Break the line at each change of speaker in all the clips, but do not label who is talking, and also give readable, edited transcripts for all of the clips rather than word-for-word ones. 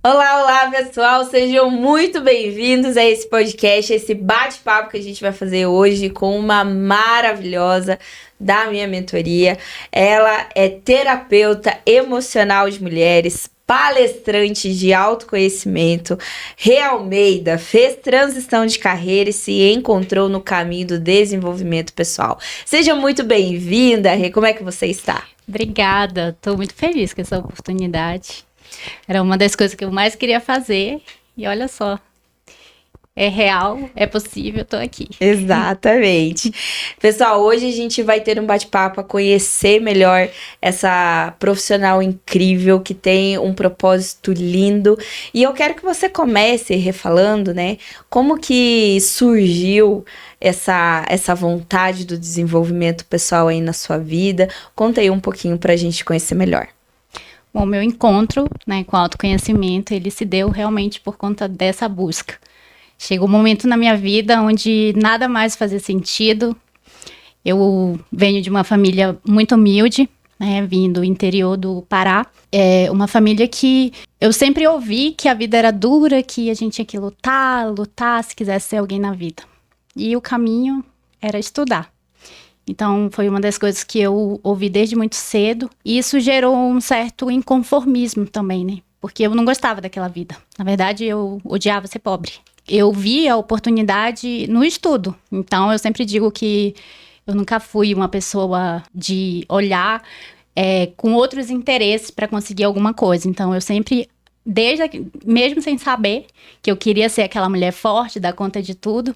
Olá, olá, pessoal! Sejam muito bem-vindos a esse podcast, esse bate-papo que a gente vai fazer hoje com uma maravilhosa da minha mentoria. Ela é terapeuta emocional de mulheres, palestrante de autoconhecimento, Rê Almeida, fez transição de carreira e se encontrou no caminho do desenvolvimento pessoal. Seja muito bem-vinda, Rê. Como é que você está?
Obrigada, estou muito feliz com essa oportunidade. Era uma das coisas que eu mais queria fazer e olha só, é real, é possível, estou aqui.
Exatamente. Pessoal, hoje a gente vai ter um bate-papo para conhecer melhor essa profissional incrível que tem um propósito lindo. E eu quero que você comece refalando, né? Como que surgiu essa vontade do desenvolvimento pessoal aí na sua vida? Conta aí um pouquinho para a gente conhecer melhor.
Bom, meu encontro, né, com autoconhecimento, ele se deu realmente por conta dessa busca. Chegou um momento na minha vida onde nada mais fazia sentido. Eu venho de uma família muito humilde, né, vim do interior do Pará. É uma família que eu sempre ouvi que a vida era dura, que a gente tinha que lutar se quisesse ser alguém na vida. E o caminho era estudar. Então, foi uma das coisas que eu ouvi desde muito cedo. E isso gerou um certo inconformismo também, né? Porque eu não gostava daquela vida. Na verdade, eu odiava ser pobre. Eu vi a oportunidade no estudo. Então, eu sempre digo que eu nunca fui uma pessoa de olhar com outros interesses para conseguir alguma coisa. Então, eu sempre, mesmo sem saber que eu queria ser aquela mulher forte, dar conta de tudo,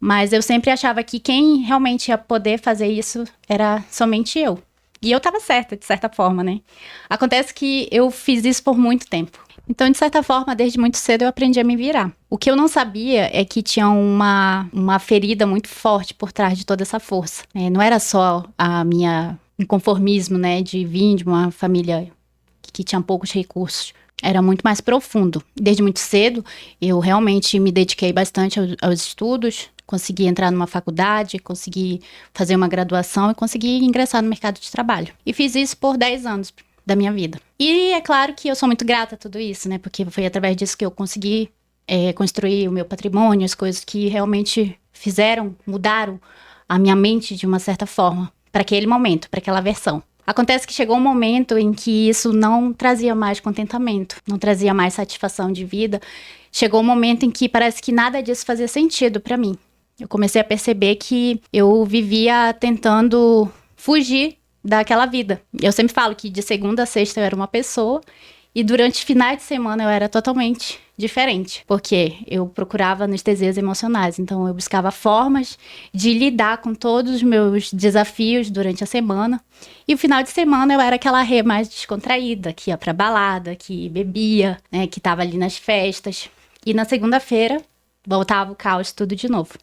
mas eu sempre achava que quem realmente ia poder fazer isso era somente eu. E eu estava certa, de certa forma, né? Acontece que eu fiz isso por muito tempo. Então, de certa forma, desde muito cedo eu aprendi a me virar. O que eu não sabia é que tinha uma ferida muito forte por trás de toda essa força. Não era só a minha inconformismo, né, de vir de uma família que tinha poucos recursos. Era muito mais profundo. Desde muito cedo, eu realmente me dediquei bastante aos estudos, consegui entrar numa faculdade, consegui fazer uma graduação e consegui ingressar no mercado de trabalho. E fiz isso por 10 anos da minha vida. E é claro que eu sou muito grata a tudo isso, né? Porque foi através disso que eu consegui construir o meu patrimônio, as coisas que realmente mudaram a minha mente de uma certa forma, para aquele momento, para aquela versão. Acontece que chegou um momento em que isso não trazia mais contentamento, não trazia mais satisfação de vida. Chegou um momento em que parece que nada disso fazia sentido para mim. Eu comecei a perceber que eu vivia tentando fugir daquela vida. Eu sempre falo que de segunda a sexta eu era uma pessoa e durante finais de semana eu era totalmente diferente, porque eu procurava anestesias emocionais, então eu buscava formas de lidar com todos os meus desafios durante a semana. E o final de semana eu era aquela Rê mais descontraída, que ia pra balada, que bebia, né, que tava ali nas festas. E na segunda-feira voltava o caos tudo de novo.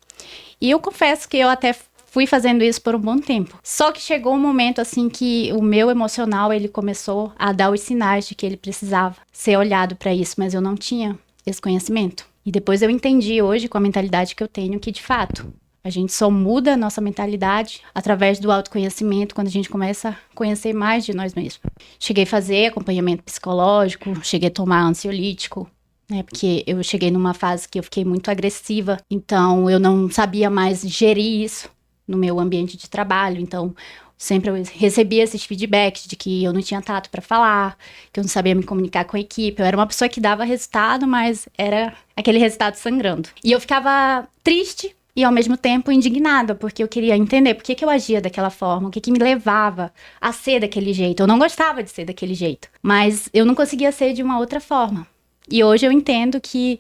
E eu confesso que eu até fui fazendo isso por um bom tempo. Só que chegou um momento assim que o meu emocional ele começou a dar os sinais de que ele precisava ser olhado para isso, mas eu não tinha esse conhecimento. E depois eu entendi hoje com a mentalidade que eu tenho que de fato a gente só muda a nossa mentalidade através do autoconhecimento quando a gente começa a conhecer mais de nós mesmos. Cheguei a fazer acompanhamento psicológico, cheguei a tomar ansiolítico, né, porque eu cheguei numa fase que eu fiquei muito agressiva, então eu não sabia mais gerir isso no meu ambiente de trabalho, então sempre eu recebia esses feedbacks de que eu não tinha tato para falar, que eu não sabia me comunicar com a equipe, eu era uma pessoa que dava resultado, mas era aquele resultado sangrando. E eu ficava triste e ao mesmo tempo indignada, porque eu queria entender por que eu agia daquela forma, o que me levava a ser daquele jeito. Eu não gostava de ser daquele jeito, mas eu não conseguia ser de uma outra forma. E hoje eu entendo que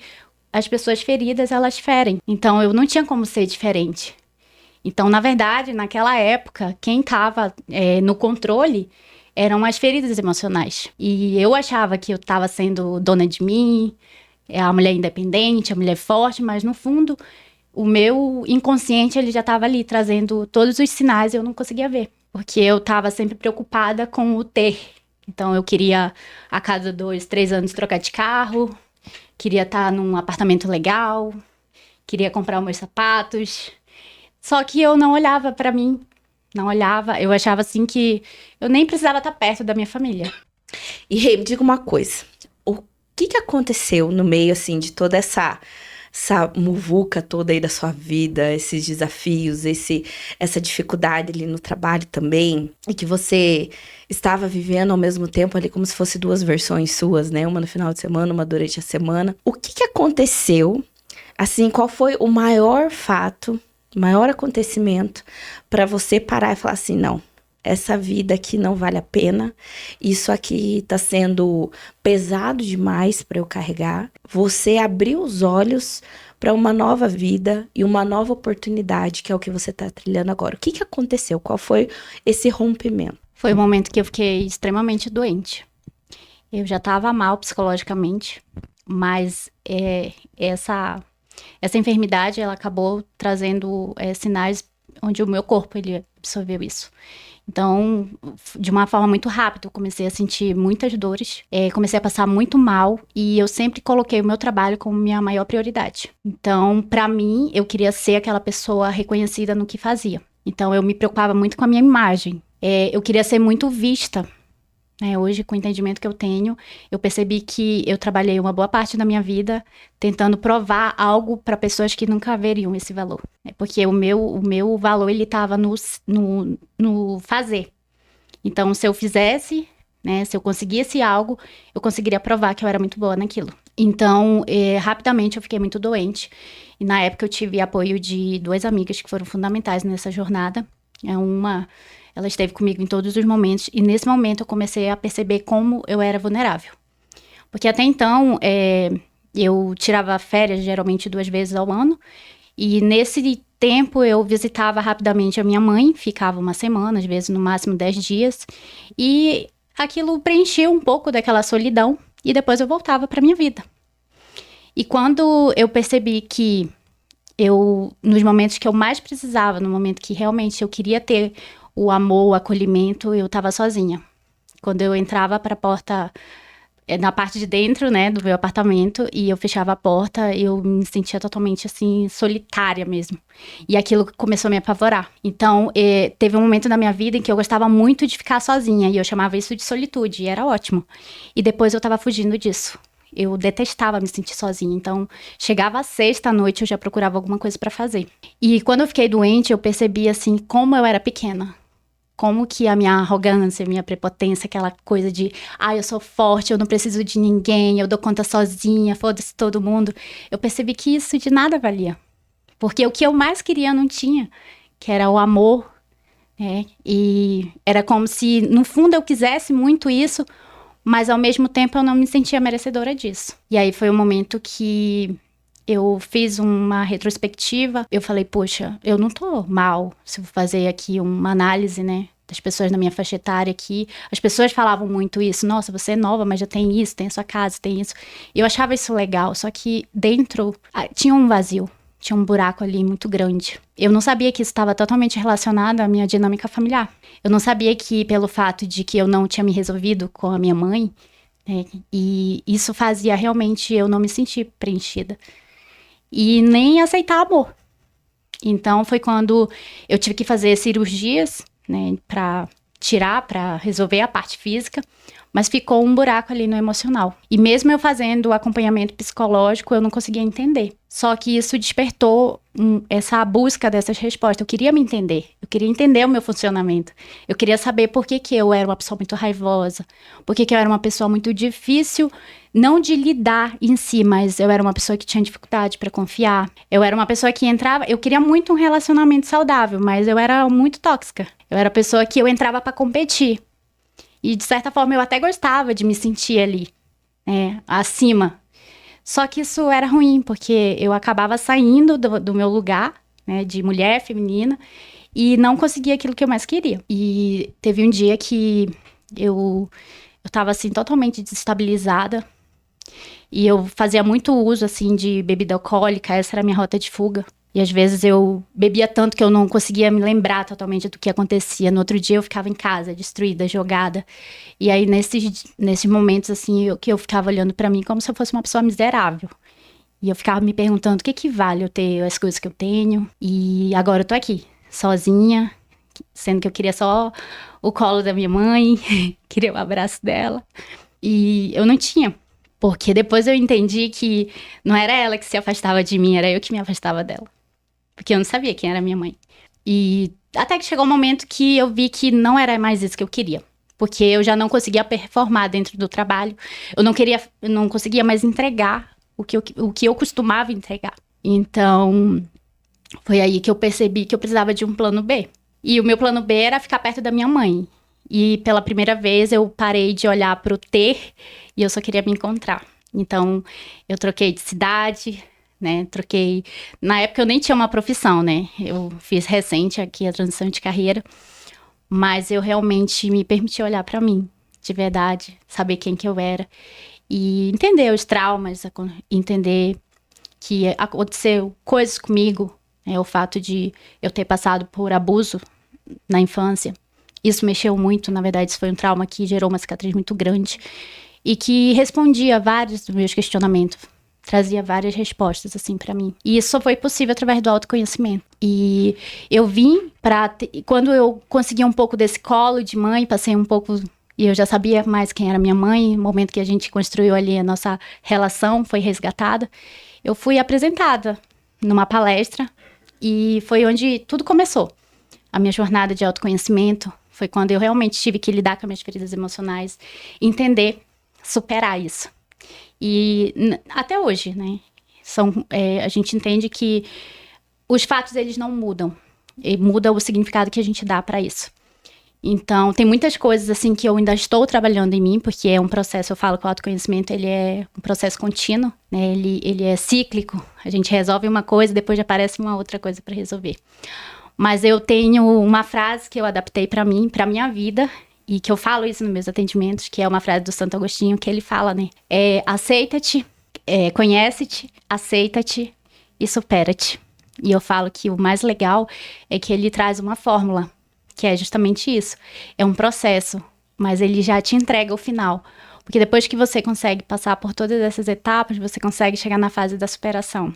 as pessoas feridas, elas ferem, então eu não tinha como ser diferente. Então, na verdade, naquela época, quem estava no controle eram as feridas emocionais. E eu achava que eu estava sendo dona de mim, a mulher independente, a mulher forte, mas no fundo, o meu inconsciente ele já estava ali trazendo todos os sinais e eu não conseguia ver. Porque eu estava sempre preocupada com o ter. Então, eu queria, a cada 2, 3 anos, trocar de carro, queria estar num apartamento legal, queria comprar os meus sapatos. Só que eu não olhava pra mim, não olhava. Eu achava assim que eu nem precisava estar perto da minha família.
E Rê, me diga uma coisa. O que aconteceu no meio, assim, de toda essa muvuca toda aí da sua vida, esses desafios, essa dificuldade ali no trabalho também, e que você estava vivendo ao mesmo tempo ali como se fosse duas versões suas, né? Uma no final de semana, uma durante a semana. O que aconteceu? Assim, qual foi o maior fato, o maior acontecimento para você parar e falar assim, não, essa vida aqui não vale a pena, isso aqui tá sendo pesado demais para eu carregar. Você abriu os olhos para uma nova vida e uma nova oportunidade, que é o que você tá trilhando agora. O que aconteceu? Qual foi esse rompimento?
Foi o momento que eu fiquei extremamente doente. Eu já estava mal psicologicamente, mas essa enfermidade, ela acabou trazendo sinais onde o meu corpo, ele absorveu isso. Então, de uma forma muito rápida, eu comecei a sentir muitas dores, comecei a passar muito mal e eu sempre coloquei o meu trabalho como minha maior prioridade. Então, para mim, eu queria ser aquela pessoa reconhecida no que fazia. Então, eu me preocupava muito com a minha imagem. Eu queria ser muito vista. Hoje, com o entendimento que eu tenho, eu percebi que eu trabalhei uma boa parte da minha vida tentando provar algo para pessoas que nunca veriam esse valor. Porque o meu valor, ele estava no fazer. Então, se eu fizesse, se eu conseguisse algo, eu conseguiria provar que eu era muito boa naquilo. Então, rapidamente eu fiquei muito doente. E na época eu tive apoio de 2 amigas que foram fundamentais nessa jornada. Ela esteve comigo em todos os momentos, e nesse momento eu comecei a perceber como eu era vulnerável. Porque até então, eu tirava férias geralmente 2 vezes ao ano, e nesse tempo eu visitava rapidamente a minha mãe, ficava 1 semana, às vezes no máximo 10 dias, e aquilo preenchia um pouco daquela solidão, e depois eu voltava para minha vida. E quando eu percebi que nos momentos que eu mais precisava, no momento que realmente eu queria ter o amor, o acolhimento, eu estava sozinha. Quando eu entrava para a porta, na parte de dentro, do meu apartamento, e eu fechava a porta, eu me sentia totalmente, assim, solitária mesmo. E aquilo começou a me apavorar. Então, teve um momento na minha vida em que eu gostava muito de ficar sozinha, e eu chamava isso de solitude, e era ótimo. E depois eu estava fugindo disso. Eu detestava me sentir sozinha, então chegava a sexta-noite, eu já procurava alguma coisa para fazer. E quando eu fiquei doente, eu percebi, assim, como eu era pequena. Como que a minha arrogância, a minha prepotência, aquela coisa de, eu sou forte, eu não preciso de ninguém, eu dou conta sozinha, foda-se todo mundo. Eu percebi que isso de nada valia. Porque o que eu mais queria eu não tinha, que era o amor, E era como se, no fundo, eu quisesse muito isso, mas ao mesmo tempo eu não me sentia merecedora disso. E aí foi um momento que eu fiz uma retrospectiva, eu falei, poxa, eu não tô mal se eu fazer aqui uma análise, das pessoas na minha faixa etária aqui. As pessoas falavam muito isso, nossa, você é nova, mas já tem isso, tem a sua casa, tem isso. E eu achava isso legal, só que dentro tinha um vazio, tinha um buraco ali muito grande. Eu não sabia que isso estava totalmente relacionado à minha dinâmica familiar. Eu não sabia que pelo fato de que eu não tinha me resolvido com a minha mãe, e isso fazia realmente eu não me sentir preenchida. E nem aceitar amor. Então, foi quando eu tive que fazer cirurgias, para resolver a parte física, mas ficou um buraco ali no emocional. E mesmo eu fazendo o acompanhamento psicológico, eu não conseguia entender. Só que isso despertou essa busca dessas respostas. Eu queria me entender, eu queria entender o meu funcionamento. Eu queria saber por que eu era uma pessoa muito raivosa, por que eu era uma pessoa muito difícil, não de lidar em si, mas eu era uma pessoa que tinha dificuldade para confiar. Eu era uma pessoa que entrava, eu queria muito um relacionamento saudável, mas eu era muito tóxica. Eu era a pessoa que eu entrava para competir. E, de certa forma, eu até gostava de me sentir ali, acima. Só que isso era ruim, porque eu acabava saindo do meu lugar, de mulher feminina, e não conseguia aquilo que eu mais queria. E teve um dia que eu estava, assim, totalmente desestabilizada, e eu fazia muito uso, assim, de bebida alcoólica, essa era a minha rota de fuga. E às vezes eu bebia tanto que eu não conseguia me lembrar totalmente do que acontecia. No outro dia eu ficava em casa, destruída, jogada. E aí nesses momentos assim, eu ficava olhando pra mim como se eu fosse uma pessoa miserável. E eu ficava me perguntando o que vale eu ter as coisas que eu tenho. E agora eu tô aqui, sozinha, sendo que eu queria só o colo da minha mãe, queria o abraço dela. E eu não tinha. Porque depois eu entendi que não era ela que se afastava de mim, era eu que me afastava dela. Porque eu não sabia quem era minha mãe. E até que chegou um momento que eu vi que não era mais isso que eu queria. Porque eu já não conseguia performar dentro do trabalho. Eu não conseguia mais entregar o que eu costumava entregar. Então, foi aí que eu percebi que eu precisava de um plano B. E o meu plano B era ficar perto da minha mãe. E pela primeira vez eu parei de olhar para o ter e eu só queria me encontrar. Então, eu troquei de cidade, né? Na época eu nem tinha uma profissão, né? Eu fiz recente aqui a transição de carreira, mas eu realmente me permiti olhar para mim, de verdade, saber quem que eu era e entender os traumas, entender que aconteceu coisas comigo, né? O fato de eu ter passado por abuso na infância. Isso mexeu muito, na verdade, isso foi um trauma que gerou uma cicatriz muito grande e que respondia a vários dos meus questionamentos, trazia várias respostas, assim, pra mim. E isso só foi possível através do autoconhecimento. E eu vim quando eu consegui um pouco desse colo de mãe, passei um pouco, e eu já sabia mais quem era minha mãe, no momento que a gente construiu ali a nossa relação, foi resgatada, eu fui apresentada numa palestra e foi onde tudo começou. A minha jornada de autoconhecimento foi quando eu realmente tive que lidar com as minhas feridas emocionais, entender, superar isso. E até hoje, né? A gente entende que os fatos, eles não mudam. E muda o significado que a gente dá para isso. Então, tem muitas coisas, assim, que eu ainda estou trabalhando em mim, porque é um processo, eu falo que o autoconhecimento, ele é um processo contínuo, né? Ele é cíclico. A gente resolve uma coisa, depois já aparece uma outra coisa para resolver. Mas eu tenho uma frase que eu adaptei para mim, para minha vida, e que eu falo isso nos meus atendimentos, que é uma frase do Santo Agostinho, que ele fala, né? Aceita-te, conhece-te, aceita-te e supera-te. E eu falo que o mais legal é que ele traz uma fórmula, que é justamente isso. É um processo, mas ele já te entrega o final. Porque depois que você consegue passar por todas essas etapas, você consegue chegar na fase da superação,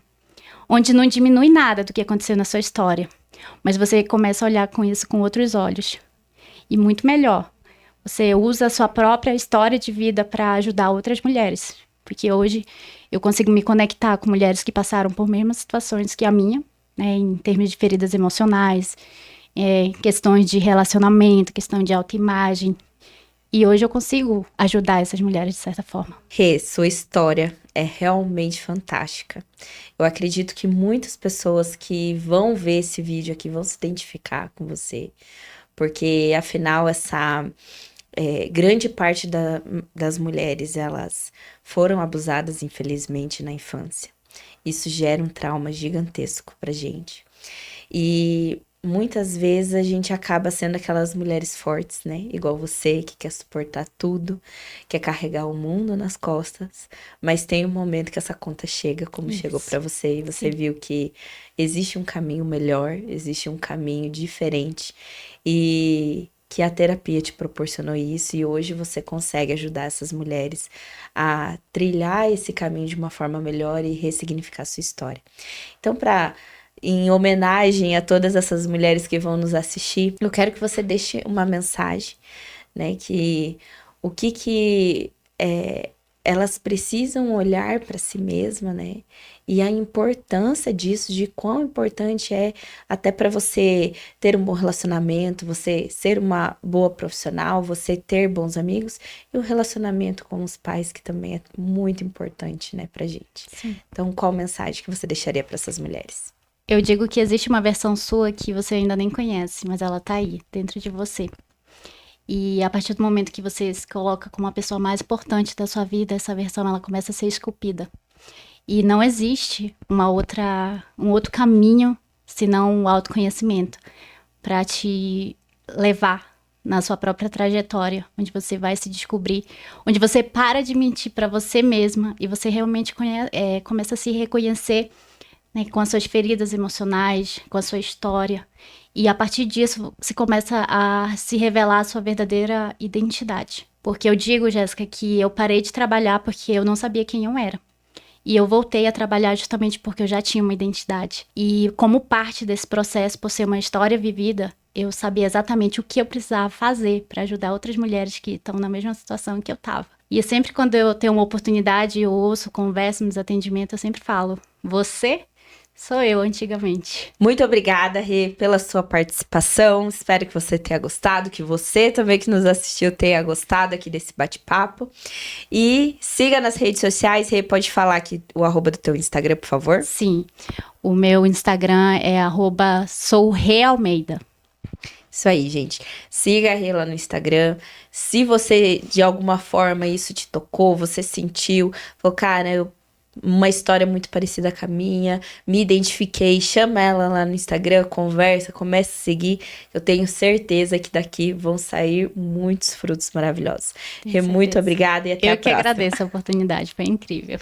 onde não diminui nada do que aconteceu na sua história, mas você começa a olhar com isso com outros olhos. E muito melhor. Você usa a sua própria história de vida para ajudar outras mulheres. Porque hoje eu consigo me conectar com mulheres que passaram por mesmas situações que a minha, né, em termos de feridas emocionais, questões de relacionamento, questão de autoimagem. E hoje eu consigo ajudar essas mulheres de certa forma.
Rê, sua história é realmente fantástica. Eu acredito que muitas pessoas que vão ver esse vídeo aqui vão se identificar com você. Porque, afinal, essa grande parte das mulheres, elas foram abusadas, infelizmente, na infância. Isso gera um trauma gigantesco pra gente. E muitas vezes a gente acaba sendo aquelas mulheres fortes, né? Igual você, que quer suportar tudo, quer carregar o mundo nas costas, mas tem um momento que essa conta chega, como chegou pra você, e você viu que existe um caminho melhor, existe um caminho diferente, e que a terapia te proporcionou isso, e hoje você consegue ajudar essas mulheres a trilhar esse caminho de uma forma melhor e ressignificar sua história. Então, em homenagem a todas essas mulheres que vão nos assistir, eu quero que você deixe uma mensagem, né, que o que elas precisam olhar para si mesmas, né, e a importância disso, de quão importante é até para você ter um bom relacionamento, você ser uma boa profissional, você ter bons amigos, e o relacionamento com os pais, que também é muito importante, né, pra gente.
Sim.
Então, qual mensagem que você deixaria para essas mulheres?
Eu digo que existe uma versão sua que você ainda nem conhece, mas ela tá aí, dentro de você. E a partir do momento que você se coloca como a pessoa mais importante da sua vida, essa versão, ela começa a ser esculpida. E não existe um outro caminho, senão o autoconhecimento, para te levar na sua própria trajetória, onde você vai se descobrir, onde você para de mentir para você mesma e você realmente começa a se reconhecer, né, com as suas feridas emocionais, com a sua história. E a partir disso, você começa a se revelar a sua verdadeira identidade. Porque eu digo, Jéssica, que eu parei de trabalhar porque eu não sabia quem eu era. E eu voltei a trabalhar justamente porque eu já tinha uma identidade. E como parte desse processo, por ser uma história vivida, eu sabia exatamente o que eu precisava fazer para ajudar outras mulheres que estão na mesma situação que eu estava. E sempre quando eu tenho uma oportunidade, eu ouço, converso nos atendimentos, eu sempre falo, você sou eu antigamente.
Muito obrigada, Rê, pela sua participação. Espero que você tenha gostado, que você também que nos assistiu tenha gostado aqui desse bate-papo. E siga nas redes sociais. Rê, pode falar aqui o arroba do teu Instagram, por favor?
Sim, o meu Instagram é @sourealmeida.
Isso aí, gente. Siga a Rê lá no Instagram. Se você, de alguma forma, isso te tocou, você sentiu, falou, cara, uma história muito parecida com a minha, me identifiquei, chama ela lá no Instagram, conversa, começa a seguir. Eu tenho certeza que daqui vão sair muitos frutos maravilhosos. Rê, muito obrigada e até a próxima.
Eu que agradeço a oportunidade, foi incrível.